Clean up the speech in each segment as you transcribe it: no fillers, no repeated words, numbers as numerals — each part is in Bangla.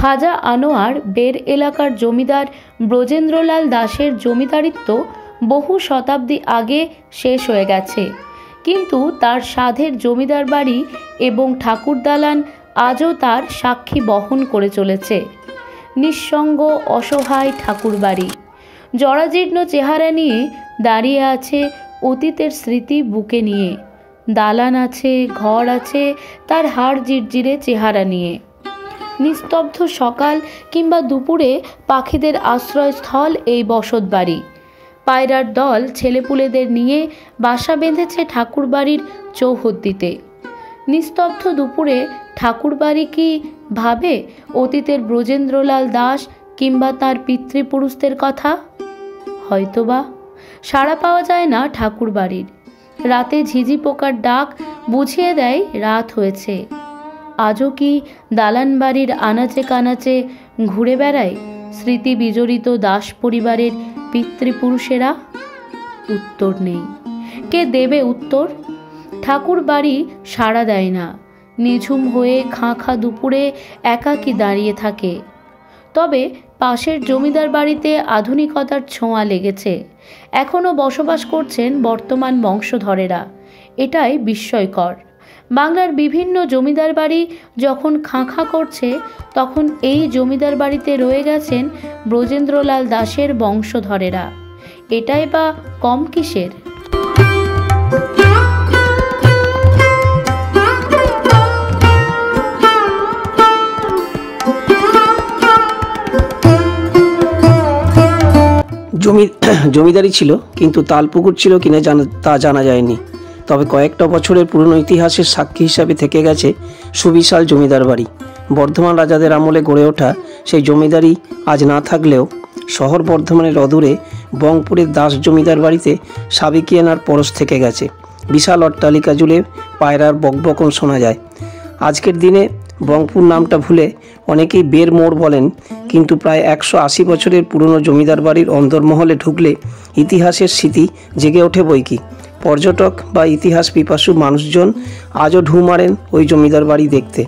খাজা আনোয়ার বের এলাকার জমিদার ব্রজেন্দ্রলাল দাসের জমিদারিত্ব বহু শতাব্দী আগে শেষ হয়ে গেছে, কিন্তু তার সাধের জমিদার বাড়ি এবং ঠাকুর দালান আজও তার সাক্ষী বহন করে চলেছে। নিঃসঙ্গ অসহায় ঠাকুর বাড়ি জরাজীর্ণ চেহারা নিয়ে দাঁড়িয়ে আছে অতীতের স্মৃতি বুকে নিয়ে। দালান আছে, ঘর আছে তার হাড় জিরজিরে চেহারা নিয়ে। নিস্তব্ধ সকাল কিংবা দুপুরে পাখিদের আশ্রয়স্থল এই বসত বাড়ি। পায়রার দল ছেলেপুলেদের নিয়ে বাসা বেঁধেছে ঠাকুর বাড়ির চৌহদ্দিতে। নিস্তব্ধ দুপুরে ঠাকুর বাড়ি কি ভাবে অতীতের ব্রজেন্দ্রলাল দাস কিংবা তার পিতৃপুরুষদের কথা? হয়তোবা। সাড়া পাওয়া যায় না ঠাকুর বাড়ির। রাতে ঝিঝি পোকার ডাক বুঝিয়ে দেয় রাত হয়েছে। আজও কি দালান বাড়ির আনাচে কানাচে ঘুরে বেড়ায় স্মৃতি বিজড়িত দাস পরিবারের পিতৃপুরুষেরা? উত্তর নেই। কে দেবে উত্তর? ঠাকুর বাড়ি সাড়া দেয় না, নিঝুম হয়ে খাঁ খাঁ দুপুরে একাকী দাঁড়িয়ে থাকে। তবে পাশের জমিদার বাড়িতে আধুনিকতার ছোঁয়া লেগেছে। এখনও বসবাস করছেন বর্তমান বংশধরেরা। এটাই বিস্ময়কর। বাংলার বিভিন্ন জমিদার বাড়ি যখন খাঁ খাঁ করছে, তখন এই জমিদার বাড়িতে রয়ে গেছেন ব্রজেন্দ্রলাল দাসের বংশধরেরা। এটাই বা কম কিসের? জমিদারি ছিল, কিন্তু তালপুকুর ছিল কিনা তা জানা যায়নি। তবে কয়েকটা বছরের পুরনো ইতিহাসের সাক্ষী হিসাবে থেকে গেছে সুবিশাল জমিদার বাড়ি। বর্ধমান রাজাদের আমলে গড়ে ওঠা সেই জমিদারি আজ না থাকলেও শহর বর্ধমানের অদূরে বংপুরের দাস জমিদার বাড়িতে সাবেকিয়ানার পরশ থেকে গেছে। বিশাল অট্টালিকা জুড়ে পায়রার বকবকন শোনা যায়। আজকের দিনে বংপুর নামটা ভুলে অনেকেই বের মোড় বলেন, কিন্তু প্রায় 180 বছরের পুরনো জমিদার বাড়ির অন্দরমহলে ঢুকলে ইতিহাসের স্মৃতি জেগে ওঠে বইকি। পর্যটক বা ইতিহাস পিপাসু মানুষজন আজও ঢু মারেন ওই জমিদার বাড়ি দেখতে।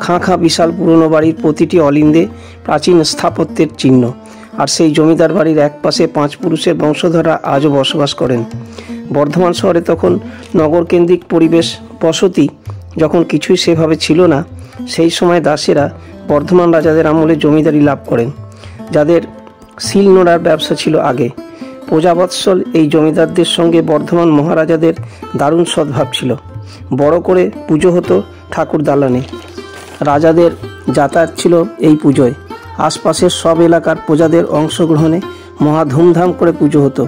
খাঁ খাঁ বিশাল পুরনো বাড়ির প্রতিটি অলিন্দে প্রাচীন স্থাপত্যের চিহ্ন। আর সেই জমিদার বাড়ির এক পাশে 5 পুরুষের বংশধররা আজও বসবাস করেন। বর্ধমান শহরে তখন নগরকেন্দ্রিক পরিবেশ, বসতি যখন কিছুই সেভাবে ছিল না, সেই সময় দাসেরা বর্ধমান রাজাদের আমলে জমিদারি লাভ করেন, যাদের শিল নোড়ার ব্যবসা ছিল আগে। প্রজাবৎসল এই জমিদারদের সঙ্গে বর্ধমান মহারাজাদের দারুণ সদ্ভাব ছিল। বড় করে পুজো হতো ঠাকুর দালানে। রাজাদের যাতায়াত ছিল এই পুজোয়। আশপাশের সব এলাকার প্রজাদের অংশগ্রহণে মহা ধুমধাম করে পুজো হতো।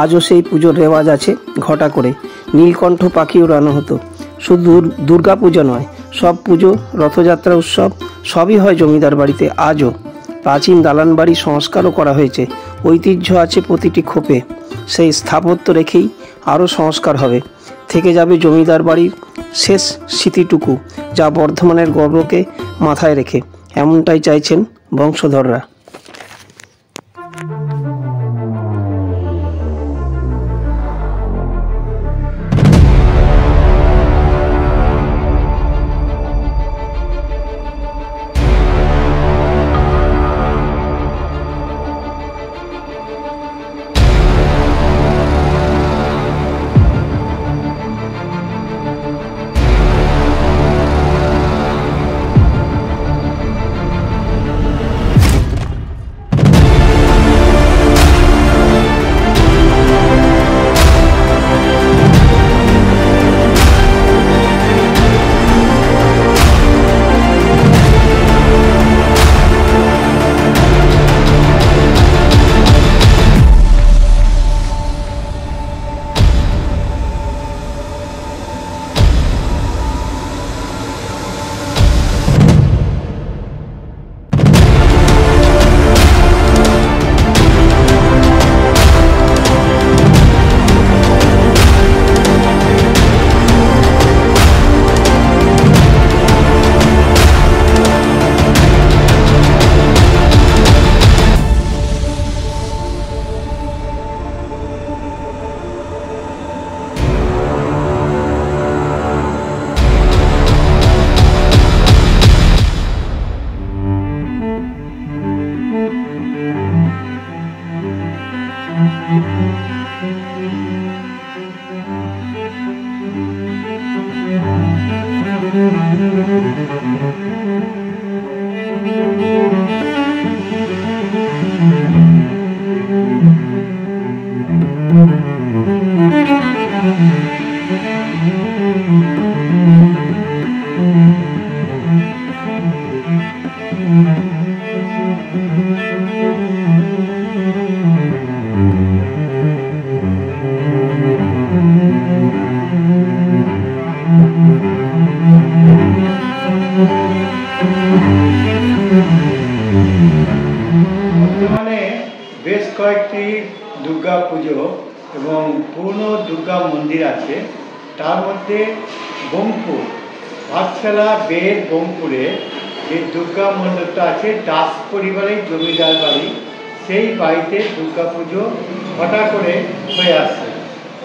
আজও সেই পুজোর রেওয়াজ আছে। ঘটা করে নীলকণ্ঠ পাখি উড়ানো হতো। শুধু দুর্গা পূজা নয়, সব পুজো, রথযাত্রা, উৎসব সবই হয় জমিদার বাড়িতে আজও। প্রাচীন দালান বাড়ি সংস্কারও করা হয়েছে। ঐতিহ্য আছে প্রতিটি খোপে। সেই স্থাপত্য রেখেই আরও সংস্কার হবে। থেকে যাবে জমিদার বাড়ির শেষ স্মৃতিটুকু, যা বর্ধমানের গর্বকে মাথায় রেখে। এমনটাই চাইছেন বংশধররা। বর্তমানে বেশ কয়েকটি দুর্গা পুজো এবং পূর্ণ দুর্গা মন্দির আছে। তার মধ্যে বোমপুর, পাঠশালা বের বোমপুরে যে দুর্গা মন্দিরটা আছে, দাস পরিবারের জমিদার বাড়ি, সেই বাড়িতে দুর্গা পুজো ঘটা করে হয়ে আসছে।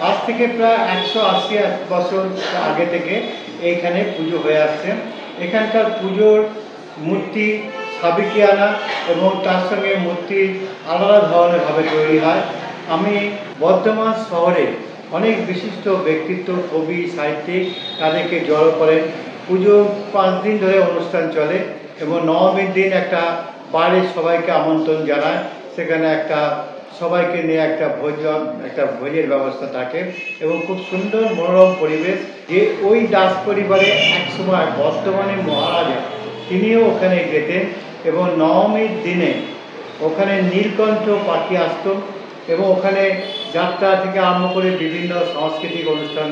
আজ থেকে প্রায় 180 বছর আগে থেকে এইখানে পুজো হয়ে আসছে। এখানকার পুজোর মূর্তি সাবেকিয়ানা এবং তার সঙ্গে মূর্তি আলাদা ধরনের ভাবে তৈরি হয়। আমি বর্ধমান শহরে অনেক বিশিষ্ট ব্যক্তিত্ব, কবি, সাহিত্যিক তাদেরকে জড়ো করেন। পুজো 5 দিন ধরে অনুষ্ঠান চলে এবং নবমীর দিন একটা বাইরের সবাইকে আমন্ত্রণ জানায়। সেখানে একটা সবাইকে নিয়ে একটা ভোজের ব্যবস্থা থাকে এবং খুব সুন্দর মনোরম পরিবেশ। যে ওই দাস পরিবারে একসময় বর্তমানে মহারাজা, তিনিও ওখানে যেতেন এবং নবমীর দিনে ওখানে নীলকণ্ঠ পাখি আসত এবং ওখানে যাত্রা থেকে আরম্ভ করে বিভিন্ন সাংস্কৃতিক অনুষ্ঠান।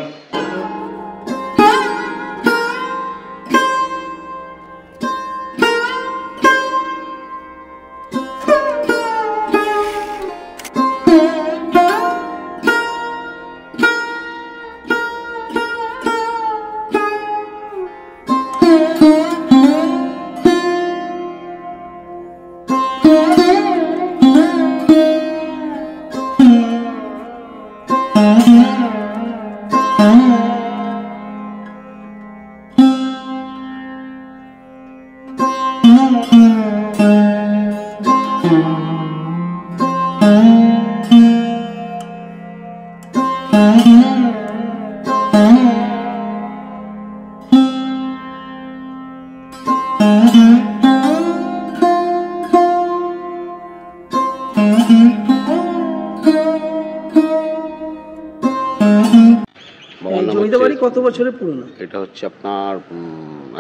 কত বছরের পুরনো? এটা হচ্ছে আপনার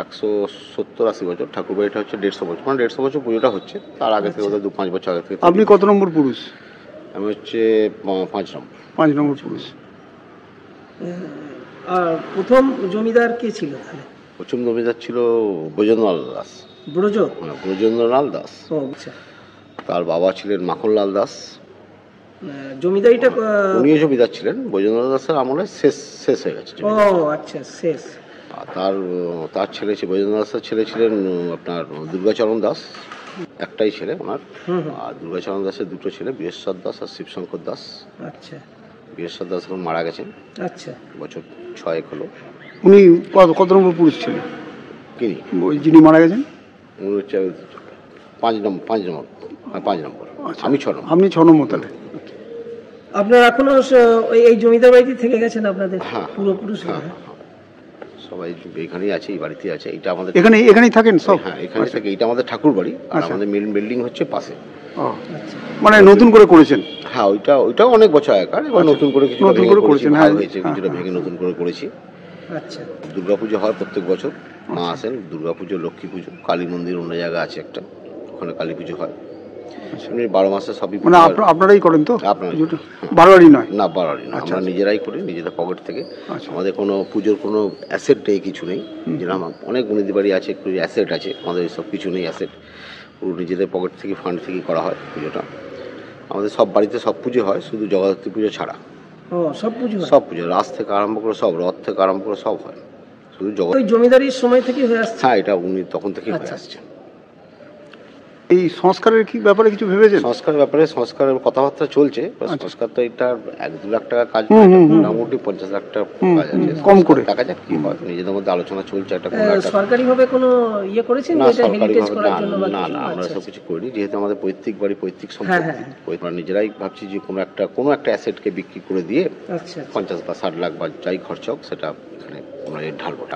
170-80 বছর। ঠাকুর বাড়িটা হচ্ছে 150 বছর, মানে 150 বছর পুজোটা হচ্ছে। তার আগে থেকে 2-5 বছর আগে থেকে। আপনি কত নম্বর পুরুষ? আমি হচ্ছে 5 নম্বর পুরুষ। আর প্রথম জমিদার কে ছিল তাহলে? প্রথম জমিদার ছিল ব্রজেন্দ্রলাল দাস। ব্রজেন্দ্রলাল দাস। আচ্ছা। তার বাবা ছিলেন মাখনলাল দাস। জমিদারিটা উনিও জমিদার ছিলেন, ব্রজেন্দ্রলাল দাসের আমলে শেষ হয়ে গেছে। আচ্ছা, শেষ। তার ছেলে ব্রজেন্দ্রলাল দাসের ছেলে ছিলেন আপনার দুর্গাচরণ দাস, একটাই ছেলে ওনার। আর দুর্গাচরণ দাসের দুটো ছেলে, বীরেশ্বর দাস আর শিবশঙ্কর দাস। আচ্ছা। বীরেশ্বর দাস এখন মারা গেছেন। আচ্ছা। বছর 6 হলো। উনি কত নম্বর পুরুষ ছিলেন? যিনি মারা গেছেন উনি হচ্ছে 5 নম্বর। আচ্ছা। আমি 6 নম্বর। আপনি 6 নম্বর তাহলে। আপনারা এখনো এই জমিদার বাড়িতে থেকে গেছেন আপনাদের পূর্বপুরুষ? সবাই এখানেই আছে, এই বাড়িতে আছে। এটা আমাদের এখানেই থাকেন সব? হ্যাঁ, এখানে থাকে। এটা আমাদের ঠাকুর বাড়ি, আর আমাদের মেন বিল্ডিং হচ্ছে পাশে। মানে নতুন করে করেছেন? হ্যাঁ, ওইটাও অনেক বছর আগেকার। এবার নতুন করে করেছেন। হ্যাঁ, হয়েছে, কিছুটা ভেঙে নতুন করে করেছি। আচ্ছা। দুর্গাপুজো হয় প্রত্যেক বছর, মা আসেন। দুর্গাপুজো, লক্ষ্মী পুজো, কালী মন্দির অন্য জায়গা আছে একটা, ওখানে কালী পুজো হয়। 12 মাসে সবই। মানে আপনারাই করেন তো? বারোয়ারি নয়? না, বারোয়ারি নয়, আমরা নিজেরাই করি, নিজেদের পকেট থেকে। আমাদের কোনো পুজোর কোনো অ্যাসেট নেই, কিছু নেই। যেরকম অনেক গণিত বাড়ি আছে, একটু অ্যাসেট আছে, আমাদের সব কিছু নেই অ্যাসেট। পুরো নিজেদের পকেট থেকে, ফান্ড থেকে করা হয় পুজোটা। আমাদের সব বাড়িতে সব পুজো হয়, শুধু জগদ্ধাত্রী পুজো ছাড়া। সব পুজো, রাস থেকে আরম্ভ করে সব, রথ থেকে আরম্ভ করে সব হয়, শুধু জমিদারির সময় থেকে হয়ে আসছে। হ্যাঁ, এটা উনি তখন থেকেই হয়ে আসছে। এই সংস্কারের কি ব্যাপারে কিছু ভেবেছেন? সংস্কারের কথাবার্তা চলছে। সংস্কার তো এটা 1-2 লাখ টাকা কাজ, মোটামুটি 50 লাখ টাকা কাজ আছে। কম করে টাকা যাক কি হয়, নিজেদের মধ্যে আলোচনা চলছে। সরকারি ভাবে কোনো ইয়ে করেছেন? না, আমরা সব কিছু করিনি, যেহেতু আমাদের পৈতৃক বাড়ি, পৈতৃক সম্পত্তি। নিজেরাই ভাবছি যে কোনো একটা অ্যাসেটকে বিক্রি করে দিয়ে 50 বা 60 লাখ বা যাই খরচ হোক, সেটা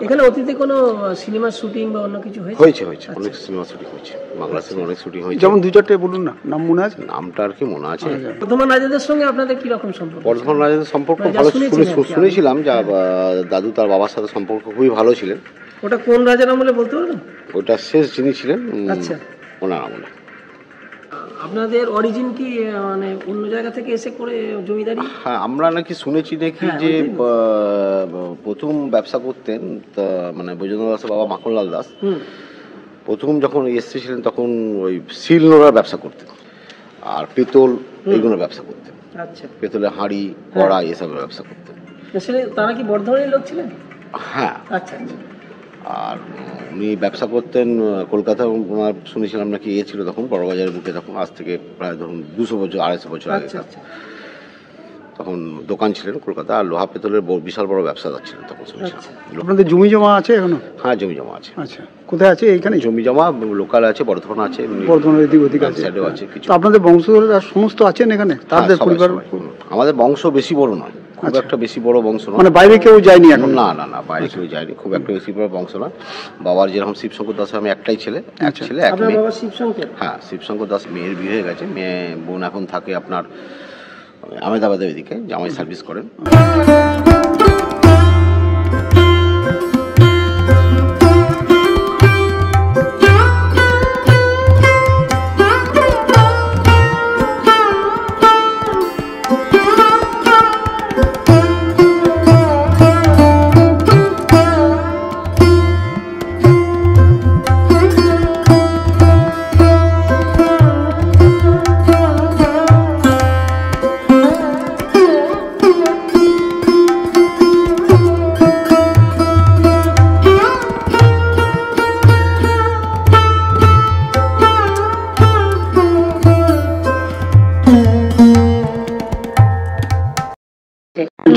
এখানে অতীতে কোনো সিনেমা শুটিং বা অন্য কিছু হয়েছে? অনেক সিনেমা শুটিং হয়েছে, বাংলা সিনেমা অনেক শুটিং হয়েছে। যেমন 2-4টা বলুন না, নাম মনে আছে? নামটা আর কি মনে আছে। বর্ধমান রাজাদের সঙ্গে আপনাদের কি রকম সম্পর্ক? বর্ধমান রাজাদের সম্পর্ক ভালো, শুনেছিলাম। যা দাদু তার বাবার সাথে সম্পর্ক খুবই ভালো ছিলেন। ওটা কোন রাজার আমলে বলতে পারবেন? ওটা শেষ যিনি ছিলেন, আচ্ছা, ওনার আমলে। আপনাদের অরিজিন কি মানে অন্য জায়গা থেকে এসে করে জমিদারি? হ্যাঁ, আমরা নাকি শুনেছি দেখি যে প্রথম ব্যবসা করতেন, মানে ব্রজেন্দ্রলাল দাসের বাবা মাখনলাল দাস প্রথম যখন এসেছিলেন, তখন ওই শিল নোড়ার ব্যবসা করতেন, আর পেতল এইগুলোর ব্যবসা করতেন। আচ্ছা। পেতলের হাঁড়ি, কড়াই এসবের ব্যবসা করতেন। তারা কি বর্ধমানের লোক ছিলেন? হ্যাঁ। আচ্ছা। আর উনি ব্যবসা করতেন কলকাতা। ওনার শুনেছিলাম নাকি ছিল তখন বড়বাজারের বুকে, তখন আজ থেকে প্রায় ধরুন 200 বছর 250 বছর আগে। তখন দোকান ছিলেন কলকাতা, আর লোহা পেতলের বিশাল বড় ব্যবসাদার ছিলেন তখন শুনেছিলাম। আপনাদের জমি জমা আছে এখনো? হ্যাঁ, জমি জমা আছে। আচ্ছা, কোথায় আছে? এইখানে জমি জমা লোকাল আছে, বর্ধমান আছে, বর্ধমানের এদিক ওদিক আছে, সাইডেও আছে কিছু। আপনাদের বংশধররা সমস্ত আছেন এখানে? তাদের পরিবার? আমাদের বংশ বেশি বড় নয়, খুব একটা বেশি বড় বংশ নয়। মানে বাইরে কেউ যায়নি এখন? না, বাইরে কেউ যায়নি, খুব একটা বেশি বড় বংশ নয়। বাবার যেরকম শিবশঙ্কর দাস, আমি একটাই ছেলে, এক ছেলে এক মেয়ে। হ্যাঁ, শিবশঙ্কর দাস মেয়ের বিয়ে হয়ে গেছে, মেয়ে বোন এখন থাকে আপনার আহমেদাবাদের ওইদিকে, জামাই সার্ভিস করেন।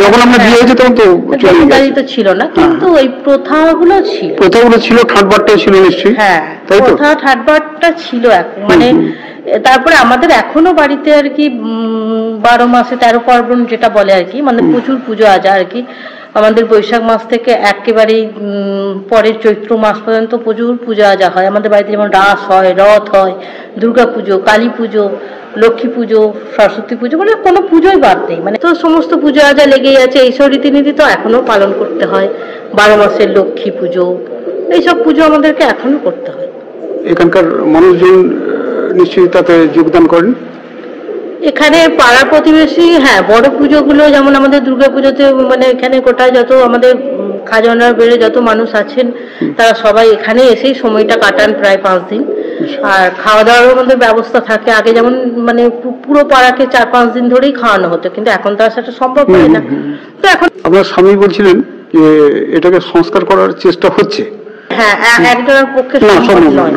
যখন আমরা বিয়ে হয়েছে তখন তো জমিদারি তো ছিল না, কিন্তু ওই প্রথাগুলো ছিল। ঠাটবাটটাও ছিল নিশ্চয়ই? হ্যাঁ, প্রথা ঠাটবাটটা ছিল। এখন মানে তারপরে আমাদের এখনো বাড়িতে আর কি 12 মাসে 13 পার্বণ যেটা বলে আর কি, মানে প্রচুর পুজো আজা আর কি। আমাদের বৈশাখ মাস থেকে একেবারেই পরের চৈত্র মাস পর্যন্ত প্রচুর পূজা আজা হয় আমাদের বাড়িতে, যেমন রাস হয়, রথ হয়, দুর্গা পুজো, কালী পুজো, লক্ষ্মী পুজো, সরস্বতী পুজো, মানে কোনো পুজোই বাদ নেই, মানে তো সমস্ত পুজো আজা লেগেই আছে। এইসব রীতিনীতি তো এখনো পালন করতে হয়। 12 মাসের লক্ষ্মী পুজো, এইসব পুজো আমাদেরকে এখনো করতে হয়। এখানকার মানুষজন নিশ্চয়ই তাতে যোগদান করেন। এখানে পাড়া প্রতিবেশী, হ্যাঁ, বড় পুজোগুলো যেমন আমাদের দুর্গা পুজোতে, মানে এখানে গোটায় যত আমাদের খাজনার বেড়ে যত মানুষ আছেন তারা সবাই এখানে এসেই সময়টা কাটান প্রায় 5 দিন। আর খাওয়া দাওয়ারও আমাদের ব্যবস্থা থাকে। আগে যেমন মানে পুরো পাড়াকে 4-5 দিন ধরেই খাওয়ানো হতো, কিন্তু এখন তো আর সেটা সম্ভব হয় না। তো এখন আপনার স্বামী বলছিলেন যে এটাকে সংস্কার করার চেষ্টা হচ্ছে। হ্যাঁ, একজনের পক্ষে সম্ভব নয়।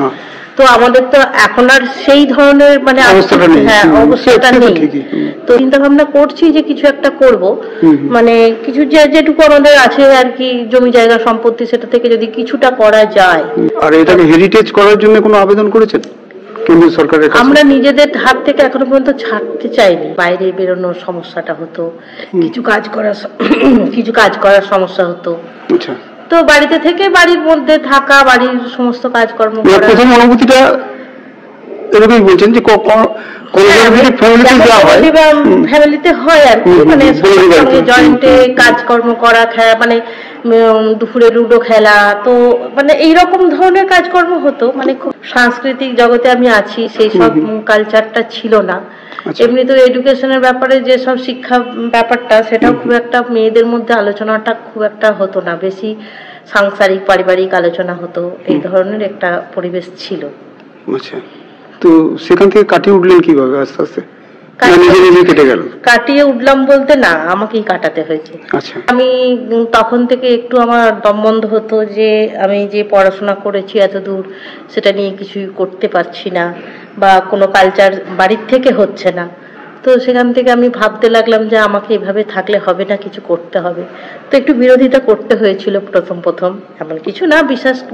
তো আমাদের তো এখন আর সেই ধরনের মানে হ্যাঁ অবস্থাটা নেই। তো চিন্তা ভাবনা করছি যে কিছু একটা করব, মানে কিছু যেটুকু আমাদের আছে আর কি জমি জায়গা সম্পত্তি, সেটা থেকে যদি কিছুটা করা যায়। আর এটাকে হেরিটেজ করার জন্য কোনো আবেদন করেছেন কেন্দ্রীয় সরকারের কাছে? আমরা নিজেদের হাত থেকে এখনো পর্যন্ত ছাড়তে চাইনি। বাইরে বেরোনোর সমস্যাটা হতো, কিছু কাজ করার সমস্যা হতো। আচ্ছা, তো বাড়িতে থেকে বাড়ির মধ্যে থাকা, বাড়ির সমস্ত কাজকর্ম করা। প্রথম অনুভূতিটা এরকমই বলছেন যে ফ্যামিলিতে হয় আর কি, মানে জয়েন্টে কাজকর্ম করা, মানে দুপুরে লুডো খেলা, তো মানে এইরকম ধরনের কাজকর্ম হতো। মানে খুব সাংস্কৃতিক জগতে আমি আছি, সেই সব কালচারটা ছিল না। এমনি তো এডুকেশনের ব্যাপারে যেসব শিক্ষা ব্যাপারটা, সেটাও খুব একটা মেয়েদের মধ্যে আলোচনাটা খুব একটা হতো না, বেশি সাংসারিক পারিবারিক আলোচনা হতো, এই ধরনের একটা পরিবেশ ছিল। আচ্ছা, তো সেখান থেকে কাটিয়ে উঠলেন কিভাবে আস্তে আস্তে? কাটিয়ে উঠলাম বলতে না, আমাকেই কাটাতে হয়েছে। আমি তখন থেকে একটু আমার দম বন্ধ হতো যে আমি যে পড়াশোনা করেছি এত দূর, সেটা নিয়ে কিছুই করতে পারছি না, বা কোনো কালচার বাড়ির থেকে হচ্ছে না। তো সেখান থেকে আমি ভাবতে লাগলাম যে আমাকে এভাবে থাকলে হবে না, কিছু করতে হবে। তো একটু বিরোধিতা করতে হয়েছিল প্রথম, এমন কিছু না,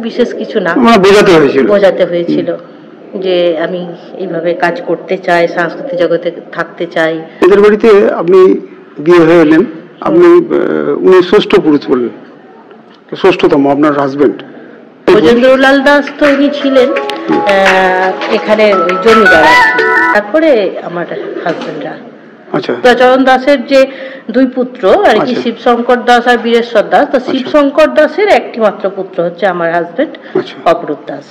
বিশেষ কিছু না, বোঝাতে হয়েছিল যে আমি এইভাবে কাজ করতে চাই, সাংস্কৃতিক জগতে থাকতে চাই। এদের বাড়িতে আপনি বিয়ে হয়ে এলেন, আপনি উনি ষষ্ঠ পুরুষ বললেন, ষষ্ঠতম আপনার হাজবেন্ড ব্রজেন্দ্রলাল দাস। তো উনি ছিলেন এখানে জমিদার আছেন। তারপরে আমার হাজবেন্ডরা, আচ্ছা, প্রচরণ দাসের যে 2 পুত্র আর কি, শিবশঙ্কর দাস আর বীরেশ্বর দাস। তো শিবশঙ্কর দাসের একটি মাত্র পুত্র হচ্ছে আমার হাজবেন্ড অপরূপ দাস।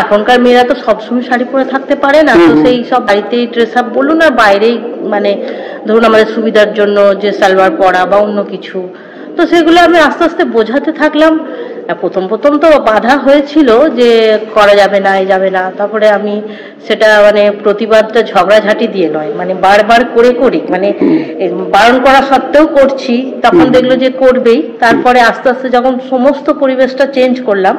এখনকার মেয়েরা তো সবসময় শাড়ি পরে থাকতে পারে না, তো সেই সব বাড়িতেই ড্রেস আপ বলুন আর বাইরেই, মানে ধরুন আমাদের সুবিধার জন্য যে সালোয়ার পরা বা অন্য কিছু, তো সেগুলো আমি আস্তে আস্তে বোঝাতে থাকলাম। প্রথম তো বাধা হয়েছিল যে করা যাবে না, এই যাবে না। তারপরে আমি সেটা মানে প্রতিবাদটা ঝগড়াঝাটি দিয়ে নয়, মানে বারবার করে মানে বারণ করা সত্ত্বেও করছি, তখন দেখলো যে করবেই। তারপরে আস্তে আস্তে যখন সমস্ত পরিবেশটা চেঞ্জ করলাম,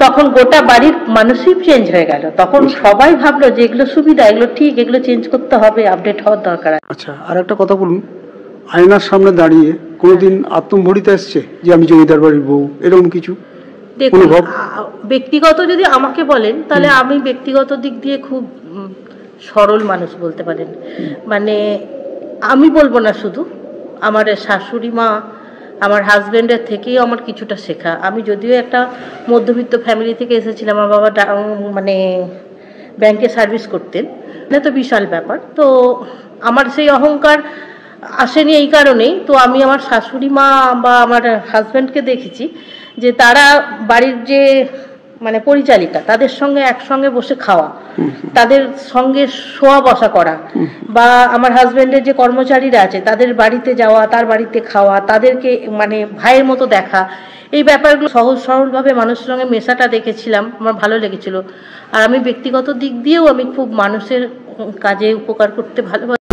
তখন গোটা বাড়ির মানুষই চেঞ্জ হয়ে গেল। তখন সবাই ভাবলো যে এগুলো সুবিধা, এগুলো ঠিক, এগুলো চেঞ্জ করতে হবে, আপডেট হওয়ার দরকার। আচ্ছা, আর একটা কথা বলুন, আয়নার সামনে দাঁড়িয়ে কোনোদিন আত্মম্ভরিত আসছে যে আমি জমিদার বাড়ির বউ, এরকম কিছু? দেখুন, ব্যক্তিগত যদি আমাকে বলেন, তাহলে আমি ব্যক্তিগত দিক দিয়ে খুব সরল মানুষ বলতে পারেন। মানে আমি বলবো না, শুধু আমার শাশুড়ি মা, আমার হাজবেন্ডের থেকেই আমার কিছুটা শেখা। আমি যদিও একটা মধ্যবিত্ত ফ্যামিলি থেকে এসেছিলাম, আমার বাবা মানে ব্যাংকে সার্ভিস করতেন, এটা তো বিশাল ব্যাপার। তো আমার সেই অহংকার আসেনি এই কারণেই। তো আমি আমার শাশুড়ি মা বা আমার হাজব্যান্ডকে দেখেছি যে তারা বাড়ির যে মানে পরিচালিকা, তাদের সঙ্গে একসঙ্গে বসে খাওয়া, তাদের সঙ্গে শোয়া বসা করা, বা আমার হাজব্যান্ডের যে কর্মচারীরা আছে তাদের বাড়িতে যাওয়া, তার বাড়িতে খাওয়া, তাদেরকে মানে ভাইয়ের মতো দেখা, এই ব্যাপারগুলো সহজ সরলভাবে মানুষের সঙ্গে মেশাটা দেখেছিলাম, আমার ভালো লেগেছিল। আর আমি ব্যক্তিগত দিক দিয়েও আমি খুব মানুষের কাজে উপকার করতে ভালোবাসি।